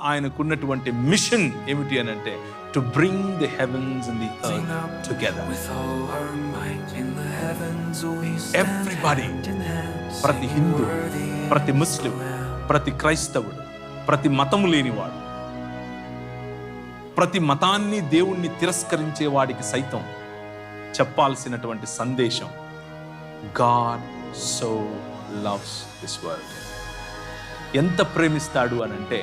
ఆయనకున్నటువంటి మిషన్ ఏమిటి అని అంటే to bring the heavens and the earth together. Everybody, ప్రతి హిందూ, ప్రతి ముస్లిం, ప్రతి క్రైస్తవుడు, ప్రతి మతము లేనివాడు, ప్రతి మతాన్ని దేవుణ్ణి తిరస్కరించే వాడికి సైతం చెప్పాల్సినటువంటి సందేశం, God so loves this world. ఎంత ప్రేమిస్తాడు అని అంటే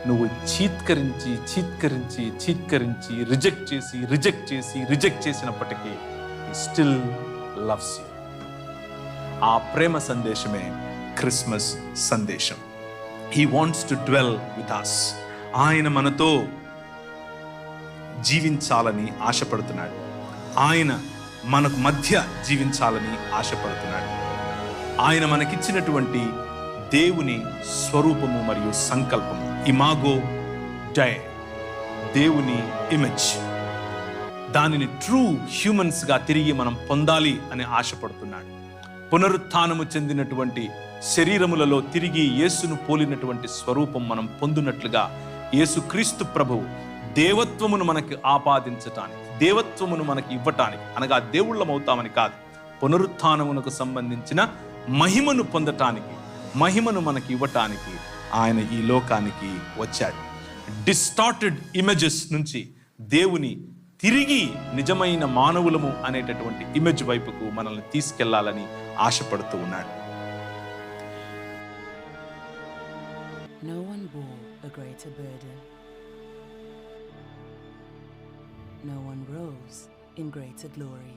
నువ్వు చీత్కరించి రిజెక్ట్ చేసినప్పటికీ స్టిల్ లవ్స్ యూ. ఆ ప్రేమ సందేశమే క్రిస్మస్ సందేశం. He wants to dwell with us. ఆయన మనతో జీవించాలని ఆశపడుతున్నాడు. ఆయన మనకు మధ్య జీవించాలని ఆశపడుతున్నాడు. ఆయన మనకిచ్చినటువంటి దేవుని స్వరూపము మరియు సంకల్పము, ఇమాగో డై, దేవుని ఇమేజ్, దానిని ట్రూ హ్యూమన్స్ గా తిరిగి మనం పొందాలి అని ఆశపడుతున్నాడు. పునరుత్థానము చెందినటువంటి శరీరములలో తిరిగి యేసును పోలినటువంటి స్వరూపం మనం పొందునట్లుగా యేసుక్రీస్తు ప్రభువు దేవత్వమును మనకి ఆపాదించటానికి, దేవత్వమును మనకి ఇవ్వటానికి, అనగా దేవుళ్ళమవుతామని కాదు, పునరుత్థానమునకు సంబంధించిన మహిమను పొందటానికి, మహిమను మనకి ఇవ్వటానికి ఆయన ఈ లోకానికి వచ్చాడు. డిస్టార్టెడ్ ఇమేజెస్ నుంచి దేవుని తిరిగి నిజమైన మానవులము అనేటటువంటి ఇమేజ్ వైపుకు మనల్ని తీసుకెళ్లాలని ఆశపడుతూ ఉన్నాడు. No one bore a greater burden. No one rose in greater glory.